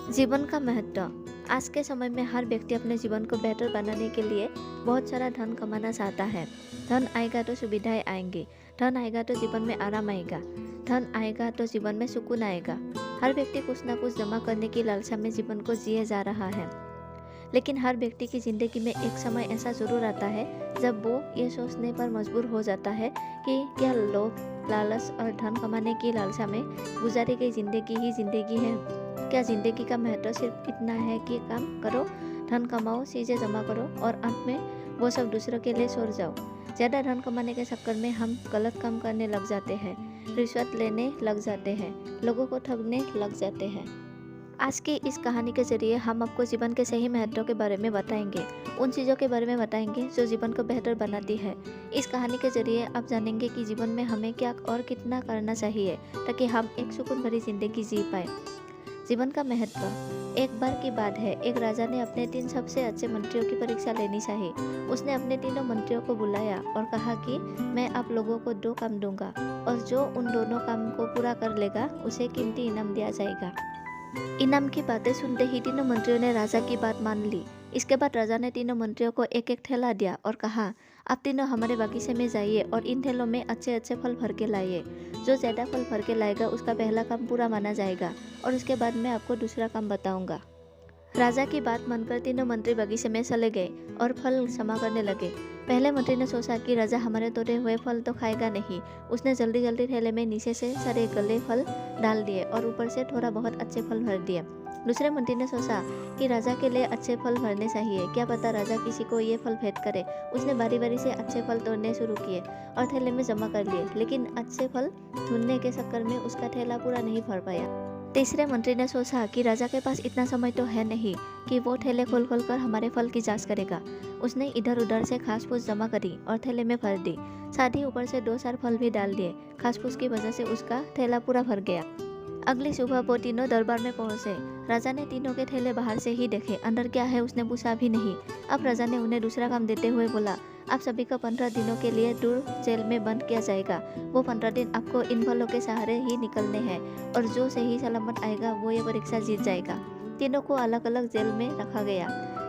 जीवन का महत्व। आज के समय में हर व्यक्ति अपने जीवन को बेहतर बनाने के लिए बहुत सारा धन कमाना चाहता है। धन आएगा तो सुविधाएं आएंगी, धन आएगा तो जीवन में आराम आएगा, धन आएगा तो जीवन में सुकून आएगा। हर व्यक्ति कुछ ना कुछ जमा करने की लालसा में जीवन को जिए जा रहा है। लेकिन हर व्यक्ति की ज़िंदगी में एक समय ऐसा ज़रूर आता है जब वो ये सोचने पर मजबूर हो जाता है कि क्या लोभ, लालच और धन कमाने की लालसा में गुजारी गई ज़िंदगी ही ज़िंदगी है। क्या ज़िंदगी का महत्व सिर्फ इतना है कि काम करो, धन कमाओ, चीज़ें जमा करो और अंत में वो सब दूसरों के लिए छोड़ जाओ। ज़्यादा धन कमाने के चक्कर में हम गलत काम करने लग जाते हैं, रिश्वत लेने लग जाते हैं, लोगों को ठगने लग जाते हैं। आज की इस कहानी के जरिए हम आपको जीवन के सही महत्व के बारे में बताएंगे, उन चीज़ों के बारे में बताएंगे जो जीवन को बेहतर बनाती है। इस कहानी के जरिए आप जानेंगे कि जीवन में हमें क्या और कितना करना चाहिए ताकि हम एक सुकून भरी जिंदगी जी पाए। जीवन का महत्व। एक बार की बात है, एक राजा ने अपने 3 सबसे अच्छे मंत्रियों की परीक्षा लेनी चाहिए। उसने अपने तीनों मंत्रियों को बुलाया और कहा कि मैं आप लोगों को 2 काम दूंगा और जो उन दोनों काम को पूरा कर लेगा उसे कीमती इनाम दिया जाएगा। इनाम की बातें सुनते ही तीनों मंत्रियों ने राजा की बात मान ली। इसके बाद राजा ने तीनों मंत्रियों को एक एक थैला दिया और कहा, आप तीनों हमारे बगीचे में जाइए और इन थैलों में अच्छे अच्छे फल भर के लाइए। जो ज़्यादा फल भर के लाएगा उसका पहला काम पूरा माना जाएगा और उसके बाद मैं आपको दूसरा काम बताऊंगा। राजा की बात मानकर तीनों मंत्री बगीचे में चले गए और फल जमा करने लगे। पहले मंत्री ने सोचा कि राजा हमारे तोड़े हुए फल तो खाएगा नहीं। उसने जल्दी जल्दी थैले में नीचे से सारे गले फल डाल दिए और ऊपर से थोड़ा बहुत अच्छे फल भर दिए। दूसरे मंत्री ने सोचा कि राजा के लिए अच्छे फल भरने चाहिए, क्या पता राजा किसी को ये फल भेंट करे। उसने बारी बारी से अच्छे फल तोड़ने शुरू किए और थैले में जमा कर लिए, लेकिन अच्छे फल ढूंढने के चक्कर में उसका थैला पूरा नहीं भर पाया। तीसरे मंत्री ने सोचा कि राजा के पास इतना समय तो है नहीं कि वो थैले खोल खोल कर हमारे फल की जांच करेगा। उसने इधर उधर से घास फूस जमा करी और थैले में भर दी। साथ ही ऊपर से 2-4 फल भी डाल दिए। घास फूस की वजह से उसका थैला पूरा भर गया। अगली सुबह वो तीनों दरबार में पहुंचे। राजा ने तीनों के थैले बाहर से ही देखे, अंदर क्या है उसने पूछा भी नहीं। अब राजा ने उन्हें दूसरा काम देते हुए बोला, आप सभी को 15 दिनों के लिए दूर जेल में बंद किया जाएगा। वो 15 दिन आपको इन फलों के सहारे ही निकलने हैं और जो सही सलामत आएगा वो ये परीक्षा जीत जाएगा। तीनों को अलग अलग जेल में रखा गया।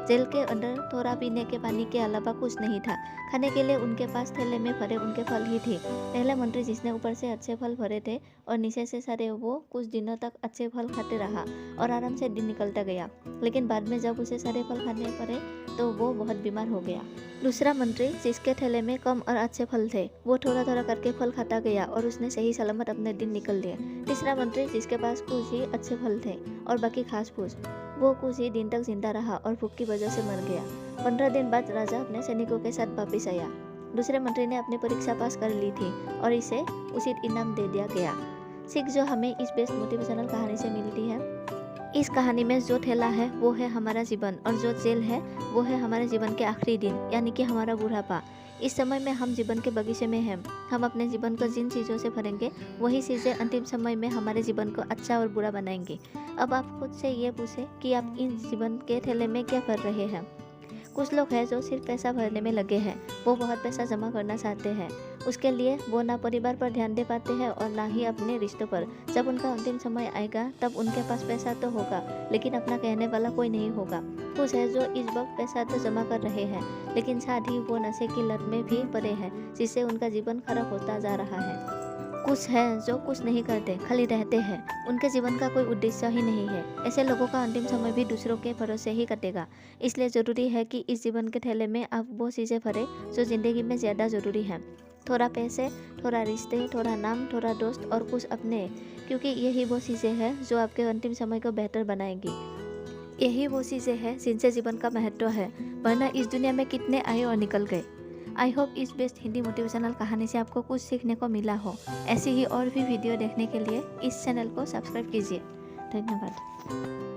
जेल के अंदर थोड़ा पीने के पानी के अलावा कुछ नहीं था। खाने के लिए उनके पास थैले में भरे उनके फल ही थे। पहला मंत्री जिसने ऊपर से अच्छे फल भरे थे और नीचे से सारे, वो कुछ दिनों तक अच्छे फल खाते रहा और आराम से दिन निकलता गया। लेकिन बाद में जब उसे सारे फल खाने पड़े तो वो बहुत बीमार हो गया। दूसरा मंत्री जिसके थैले में कम और अच्छे फल थे, वो थोड़ा थोड़ा करके फल खाता गया और उसने सही सलामत अपने दिन निकल लिए। तीसरा मंत्री जिसके पास कुछ ही अच्छे फल थे और बाकी घास फूस, वो कुछ ही दिन तक जिंदा रहा और भूख की वजह से मर गया। 15 दिन बाद राजा अपने सैनिकों के साथ वापिस आया। दूसरे मंत्री ने अपनी परीक्षा पास कर ली थी और इसे उचित इनाम दे दिया गया। सीख जो हमें इस बेस्ट मोटिवेशनल कहानी से मिलती है, इस कहानी में जो थैला है वो है हमारा जीवन और जो जेल है वो है हमारे जीवन के आखिरी दिन, यानी कि हमारा बुढ़ापा। इस समय में हम जीवन के बगीचे में हैं। हम अपने जीवन को जिन चीज़ों से भरेंगे वही चीज़ें अंतिम समय में हमारे जीवन को अच्छा और बुरा बनाएंगी। अब आप खुद से ये पूछें कि आप इन जीवन के थैले में क्या भर रहे हैं। कुछ लोग हैं जो सिर्फ पैसा भरने में लगे हैं। वो बहुत पैसा जमा करना चाहते हैं। उसके लिए वो ना परिवार पर ध्यान दे पाते हैं और ना ही अपने रिश्तों पर। जब उनका अंतिम समय आएगा तब उनके पास पैसा तो होगा, लेकिन अपना कहने वाला कोई नहीं होगा। कुछ है जो इस वक्त पैसा तो जमा कर रहे हैं, लेकिन साथ ही वो नशे की लत में भी पड़े हैं, जिससे उनका जीवन खराब होता जा रहा है। कुछ है जो कुछ नहीं करते, खाली रहते हैं। उनके जीवन का कोई उद्देश्य ही नहीं है। ऐसे लोगों का अंतिम समय भी दूसरों के भरोसे ही कटेगा। इसलिए ज़रूरी है कि इस जीवन के थैले में आप वो चीज़ें भरें जो ज़िंदगी में ज़्यादा ज़रूरी हैं। थोड़ा पैसे, थोड़ा रिश्ते, थोड़ा नाम, थोड़ा दोस्त और कुछ अपने, क्योंकि यही वो चीज़ें हैं जो आपके अंतिम समय को बेहतर बनाएंगी। यही वो चीज़ें हैं जिनसे जीवन का महत्व है, वरना इस दुनिया में कितने आए और निकल गए। आई होप इस बेस्ट हिंदी मोटिवेशनल कहानी से आपको कुछ सीखने को मिला हो। ऐसी ही और भी वीडियो देखने के लिए इस चैनल को सब्सक्राइब कीजिए। धन्यवाद।